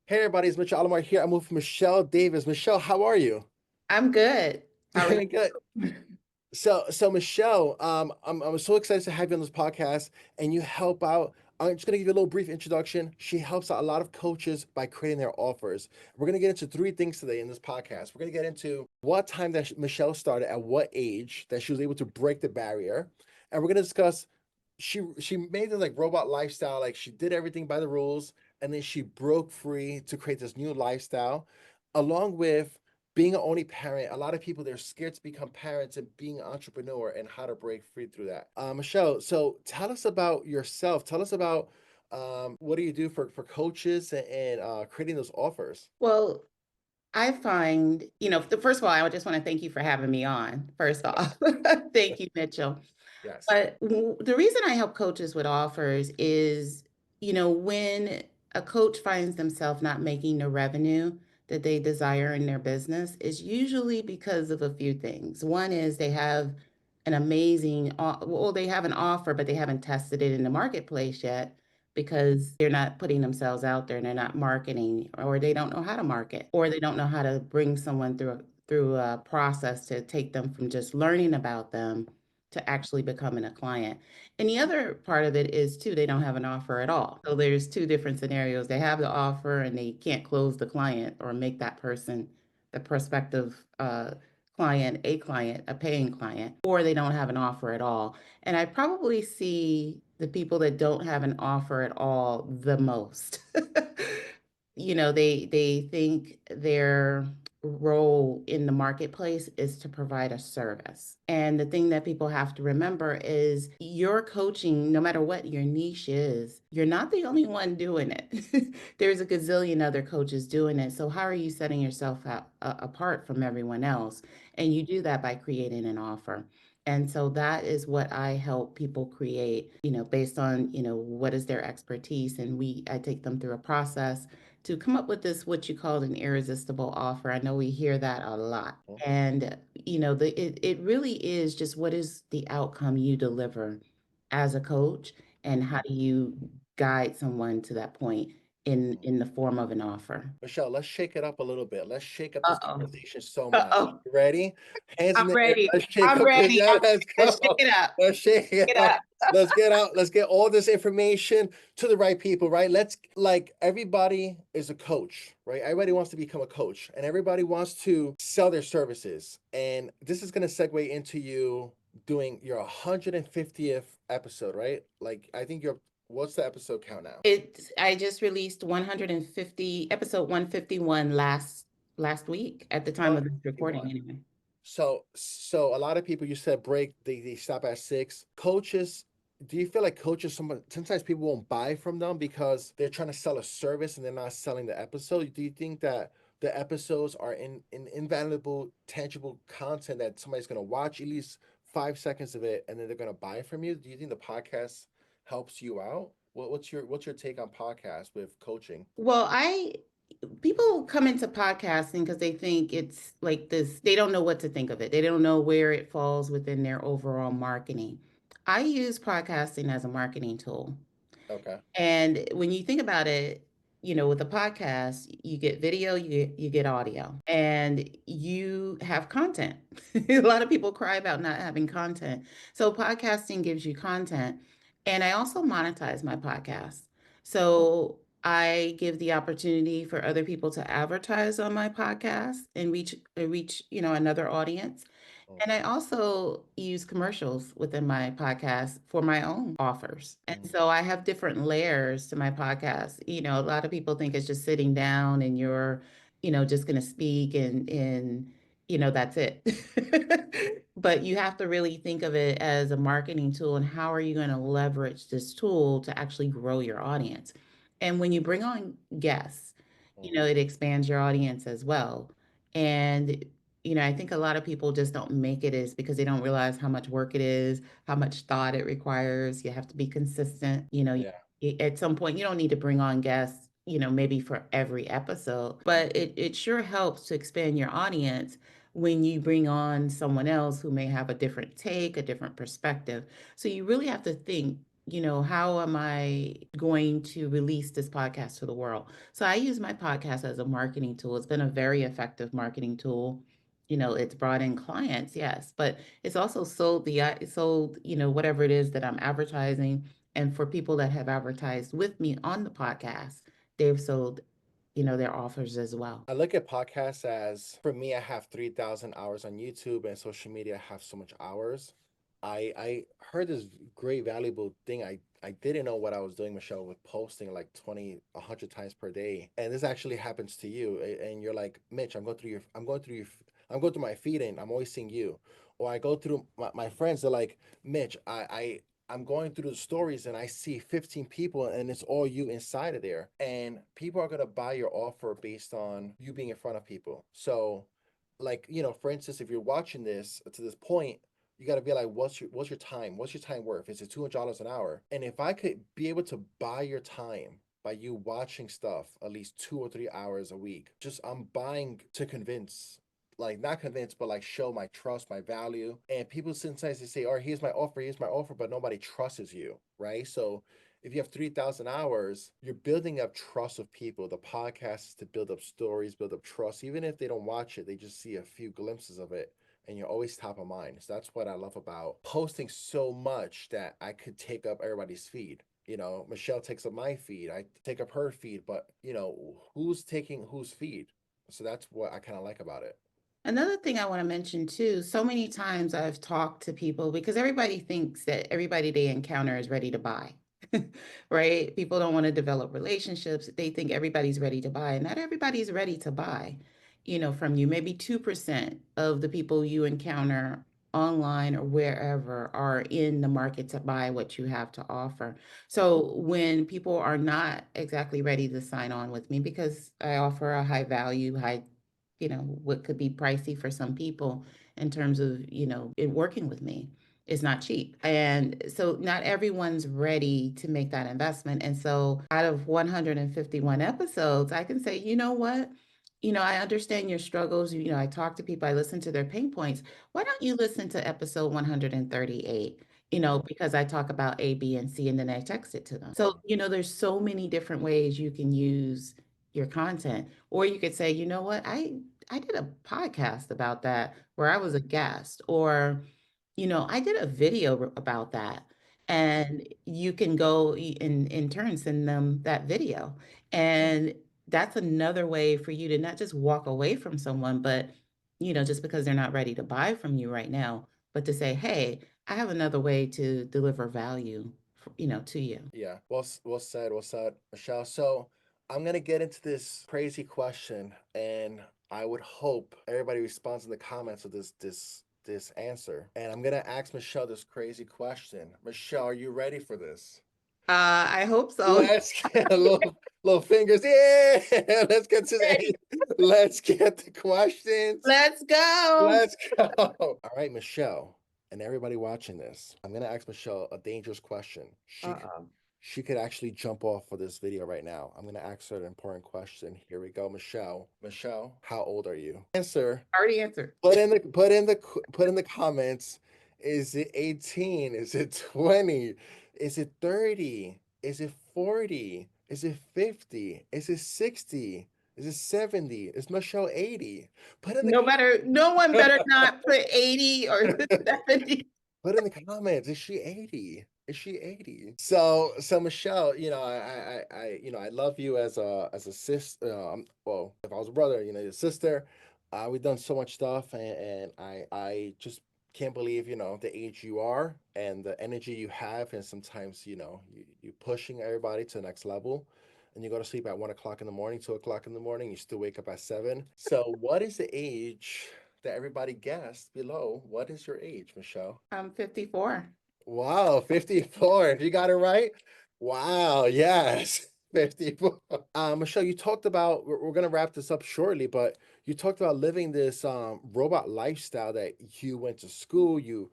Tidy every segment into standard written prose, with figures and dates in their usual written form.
Hey everybody, it's Mitchell Alomar here. I'm with Michele Davis. Michelle, how are you? I'm good. How are Good, good. you? So Michelle, I'm so excited to have you on this podcast, and you help out. I'm just gonna give you a little brief introduction. She helps out a lot of coaches by creating their offers. We're gonna get into three things today in this podcast. We're gonna get into what time that Michelle started, at what age that she was able to break the barrier, and we're gonna discuss she made the like robot lifestyle, like she did everything by the rules, and then she broke free to create this new lifestyle, along with being an only parent. A lot of people, they're scared to become parents and being an entrepreneur and how to break free through that. Michelle, so tell us about yourself. Tell us about what do you do for coaches and creating those offers. Well, I find, first of all, I just want to thank you for having me on, first Yes, off. Thank you, Mitchell. yes. But the reason I help coaches with offers is, when a coach finds themselves not making the revenue that they desire in their business, is usually because of a few things. One is they have an well, they have an offer, but they haven't tested it in the marketplace yet because they're not putting themselves out there and they're not marketing, or they don't know how to market, or they don't know how to bring someone through a process to take them from just learning about them to actually becoming a client. And the other part of it is too, they don't have an offer at all. So there's two different scenarios. They have the offer and they can't close the client or make that person, the prospective client, a paying client, or they don't have an offer at all. And I probably see the people that don't have an offer at all the most. They think their role in the marketplace is to provide a service. And the thing that people have to remember is your coaching, no matter what your niche is, you're not the only one doing it. There's a gazillion other coaches doing it. So how are you setting yourself apart from everyone else? And you do that by creating an offer. And so that is what I help people create, based on, what is their expertise. And I take them through a process to come up with this, what you call an irresistible offer. I know we hear that a lot. Mhm. And, it really is just what is the outcome you deliver as a coach, and how do you guide someone to that point in the form of an offer? Michelle, let's shake it up a little bit. Let's shake up this Uh-oh. conversation so much. Uh-oh. You ready? Hands in I'm the air. ready. Let's shake I'm up this. ready. Yeah, let's Let's shake go. it up. Let's shake Shake it it up. up. Let's get out. Let's get all this information to the right people, right? Let's like everybody is a coach, right? Everybody wants to become a coach and everybody wants to sell their services. And this is going to segue into you doing your 150th episode, right? Like I think you're what's the episode count now? I just released 150, episode 151 last week at the time of this recording 151. anyway. So a lot of people, you said break, they stop at six. Coaches, do you feel like coaches sometimes people won't buy from them because they're trying to sell a service and they're not selling the episode? Do you think that the episodes are in invaluable, tangible content that somebody's gonna watch at least 5 seconds of it and then they're gonna buy from you? Do you think the podcast helps you out? What's your take on podcasts with coaching? Well, people come into podcasting because they think it's like this, they don't know what to think of it. They don't know where it falls within their overall marketing. I use podcasting as a marketing tool. Okay. And when you think about it, with a podcast, you get video, you get audio, and you have content. A lot of people cry about not having content. So podcasting gives you content. And I also monetize my podcast. So I give the opportunity for other people to advertise on my podcast and reach, another audience. And I also use commercials within my podcast for my own offers. And Mhm. so I have different layers to my podcast. A lot of people think it's just sitting down and you're, just going to speak and that's it. But you have to really think of it as a marketing tool, and how are you going to leverage this tool to actually grow your audience? And when you bring on guests, Mhm. it expands your audience as well. And I think a lot of people just don't make it is because they don't realize how much work it is, how much thought it requires. You have to be consistent. Yeah. At some point, you don't need to bring on guests, maybe for every episode, but it sure helps to expand your audience when you bring on someone else who may have a different take, a different perspective. So you really have to think. how am I going to release this podcast to the world? So I use my podcast as a marketing tool. It's been a very effective marketing tool. It's brought in clients, yes, but it's also sold, whatever it is that I'm advertising. And for people that have advertised with me on the podcast, they've sold, their offers as well. I look at podcasts as, for me, I have 3,000 hours on YouTube and social media. I have so much hours. I heard this great valuable thing. I didn't know what I was doing, Michelle, with posting like 20, 100 times per day. And this actually happens to you. And you're like, Mitch, I'm going through my feed and I'm always seeing you. Or I go through my friends, they're like, Mitch, I'm going through the stories and I see 15 people and it's all you inside of there. And people are going to buy your offer based on you being in front of people. So, like, for instance, if you're watching this to this point, you got to be like, what's your time? What's your time worth? Is it $200 an hour? And if I could be able to buy your time by you watching stuff at least 2 or 3 hours a week, just I'm buying to convince, like not convince, but like show my trust, my value. And people sometimes they say, "Oh, here's my offer," but nobody trusts you, right? So if you have 3,000 hours, you're building up trust of people. The podcast is to build up stories, build up trust. Even if they don't watch it, they just see a few glimpses of it. And you're always top of mind. So that's what I love about posting so much that I could take up everybody's feed. Michelle takes up my feed. I take up her feed, but who's taking whose feed? So that's what I kind of like about it. Another thing I want to mention too, so many times I've talked to people because everybody thinks that everybody they encounter is ready to buy, right? People don't want to develop relationships. They think everybody's ready to buy. Not everybody's ready to buy, from you. Maybe 2% of the people you encounter online or wherever are in the market to buy what you have to offer. So when people are not exactly ready to sign on with me because I offer a high value, what could be pricey for some people in terms of, it working with me is not cheap. And so not everyone's ready to make that investment. And so out of 151 episodes, I can say, you know what? I understand your struggles. I talk to people, I listen to their pain points. Why don't you listen to episode 138? Because I talk about A, B, and C, and then I text it to them. So, there's so many different ways you can use your content. Or you could say, you know what, I did a podcast about that where I was a guest, or I did a video about that. And you can go in turn send them that video. And that's another way for you to not just walk away from someone, but just because they're not ready to buy from you right now, but to say, hey, I have another way to deliver value, to you. Yeah, well said, Michelle. So I'm gonna get into this crazy question, and I would hope everybody responds in the comments with this answer. And I'm gonna ask Michelle this crazy question. Michelle, are you ready for this? I hope so. Let's get a little fingers. Yeah, let's get to Ready. let's get the questions. Let's go. Let's go. All right, Michelle, and everybody watching this. I'm gonna ask Michelle a dangerous question. Uh-oh. She could actually jump off for this video right now. I'm gonna ask her an important question. Here we go, Michelle. Michelle, how old are you? Answer. Already answered. Put in the comments. Is it 18? Is it 20? Is it 30? Is it 40? Is it 50? Is it 60? Is it 70? Is Michelle 80? Put in the No one better not put 80 or 70. Put in the comments, is she 80? Is she 80? So Michelle, I love you as a sister. Well, if I was a brother, your sister. We've done so much stuff, and I just can't believe the age you are and the energy you have, and sometimes you pushing everybody to the next level, and you go to sleep at 1 o'clock in the morning, 2 o'clock in the morning, you still wake up at 7. So what is the age that everybody guessed below? What is your age, Michelle? I'm 54. Wow, 54. If you got it right. Wow, yes. 54. Michelle, you talked about we're gonna wrap this up shortly, but you talked about living this robot lifestyle that you went to school, you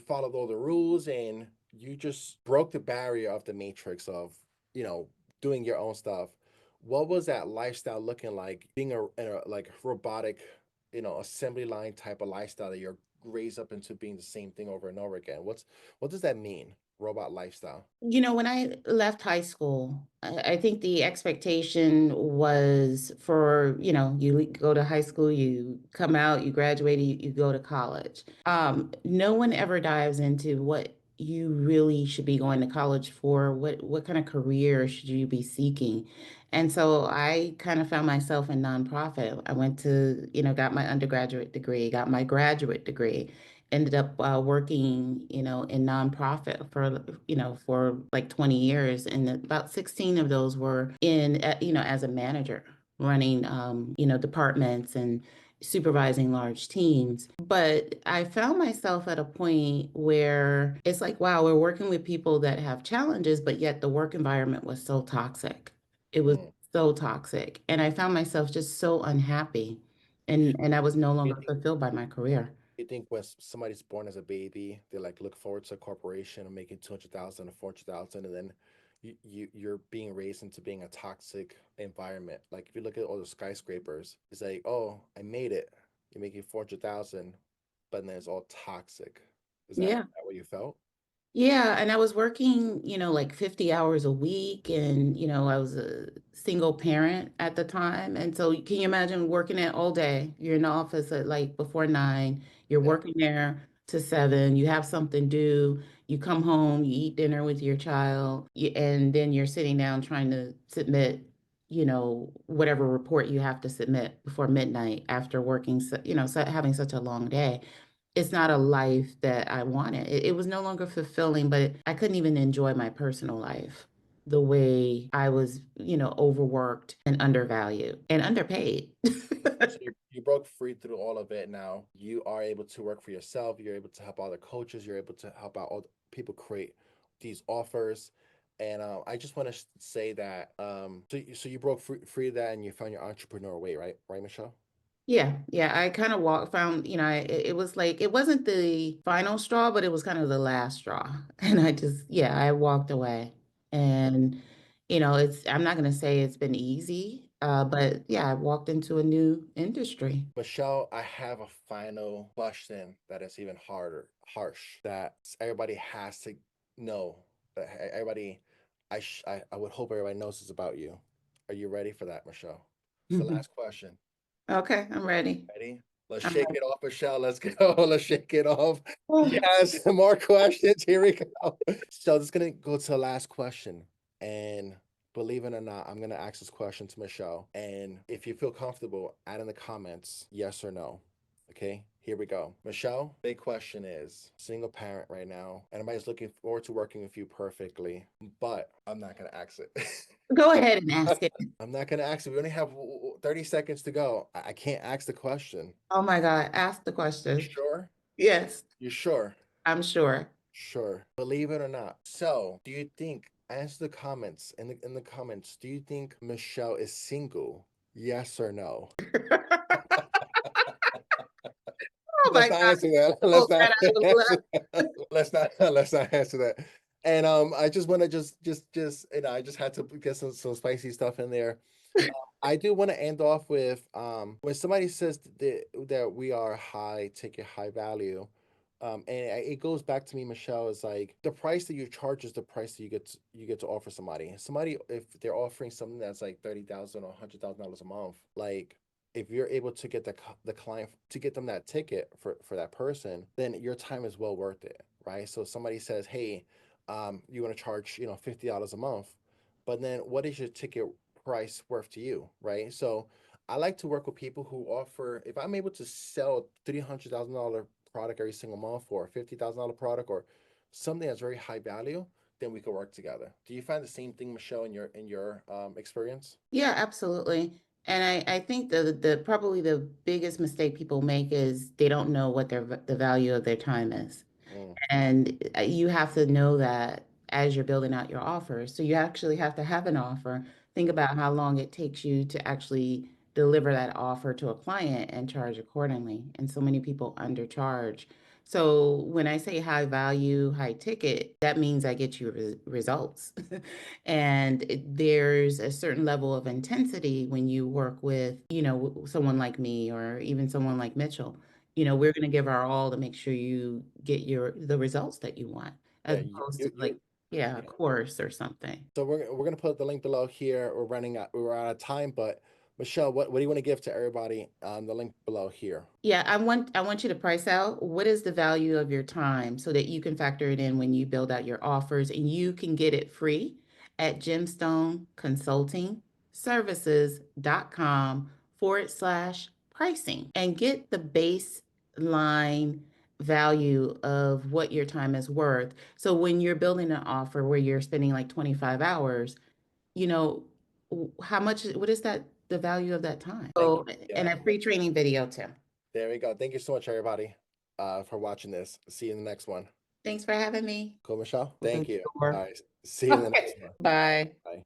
followed all the rules and you just broke the barrier of the matrix of, you know, doing your own stuff. What was that lifestyle looking like being in a like robotic, assembly line type of lifestyle that you're raised up into being the same thing over and over again? What does that mean? robot lifestyle? When I left high school, I think the expectation was for, go to high school, you come out, you graduate, you go to college. No one ever dives into what you really should be going to college for, what kind of career should you be seeking. And so I kind of found myself in nonprofit. I went to, got my undergraduate degree, got my graduate degree, ended up working, in nonprofit for like 20 years. And about 16 of those were as a manager, running, departments and supervising large teams. But I found myself at a point where it's like, wow, we're working with people that have challenges, but yet the work environment was so toxic. It was Mm. so toxic. And I found myself just so unhappy. And I was no You longer think fulfilled by my career. you think when somebody's born as a baby, they like look forward to a corporation and making 200,000 or 400,000, and then you're being raised into being a toxic environment. Like if you look at all the skyscrapers, it's like, oh, I made it. You're making 400,000, but then it's all toxic. Yeah. That what you felt? Yeah, and I was working, like 50 hours a week, and I was a single parent at the time. And so can you imagine working it all day? You're in the office at like before 9, you're Yeah. working there to 7, you have something due, you come home, you eat dinner with your child, and then you're sitting down trying to submit, whatever report you have to submit before midnight after working, having such a long day. It's not a life that I wanted. It was no longer fulfilling, but I couldn't even enjoy my personal life the way I was, overworked and undervalued and underpaid. So you broke free through all of it. Now you are able to work for yourself. You're able to help other coaches. You're able to help out all the people create these offers. And I just want to say that so you broke free of that and you found your entrepreneur way, right? Right, Michelle? Yeah, yeah. I kind of found, it was like, it wasn't the final straw, but it was kind of the last straw. And yeah, I walked away. And, I'm not going to say it's been easy, but yeah, I walked into a new industry. Michelle, I have a final question that is even harsh, that everybody has to know. That everybody, I would hope everybody knows this about you. Are you ready for that, Michelle? It's the last question. Okay, I'm ready. Ready? Let's I'm shake it off, Michelle. Let's go. Let's shake it off. ready. Yes, more questions. Here we go. So this is gonna go to the last question. And believe it or not, I'm gonna ask this question to Michelle. And if you feel comfortable, add in the comments yes or no. Okay, here we go. Michelle, big question is single parent right now, and everybody's looking forward to working with you perfectly, but I'm not gonna ask it. Go ahead and ask it. I'm not gonna ask it. We only have 30 seconds to go. I can't ask the question. Oh my God, ask the You question. sure? Yes, You sure? I'm sure. Sure. Believe it or not. So, do you think, answer the comments in the comments, do you think Michelle is single? Yes or no? Oh Let's my not God, answer that. pull Let's not that out of the answer left. that. Let's not answer that. And I just want to just I just had to get some spicy stuff in there. I do want to end off with when somebody says that we are high ticket, high value, and it goes back to me, Michelle, is like the price that you charge is the price that you get to offer somebody. Somebody, if they're offering something that's like 30,000 or $100,000 a month, like if you're able to get the client to get them that ticket for that person, then your time is well worth it, right? So somebody says, hey, you want to charge $50 a month, but then what is your ticket price worth to you, right? So I like to work with people who offer, if I'm able to sell $300,000 product every single month or $50,000 product or something that's very high value, then we could work together. Do you find the same thing, Michelle, in your experience? Yeah, absolutely. And I think the probably the biggest mistake people make is they don't know what the value of their time is. Mm, And you have to know that as you're building out your offers. So you actually have to have an offer. Think mm, about how long it takes you to actually deliver that offer to a client and charge accordingly. And so many people undercharge. So when I say high value, high ticket, that means I get you results. And there's a certain level of intensity when you work with, someone like me or even someone like Mitchell. We're going to give our all to make sure you get the results that you want. as Yeah, opposed to like, yeah, a yeah. course or something. So we're gonna put the link below here. We're out of time, but Michelle, what do you want to give to everybody on the link below here? Yeah, I want you to price out what is the value of your time so that you can factor it in when you build out your offers, and you can get it free at gemstoneconsultingservices.com/pricing and get the baseline value of what your time is worth. So when you're building an offer where you're spending like 25 hours, you know, how much, what is that, the value of that time? Thank you. So, and Yeah, a free training video too. there we go. Thank you so much, everybody, for watching this. See you in the next one. Thanks for having me. Cool, Michelle. Open Thank the you. All door. right. See you in the Okay, next one. bye. Bye.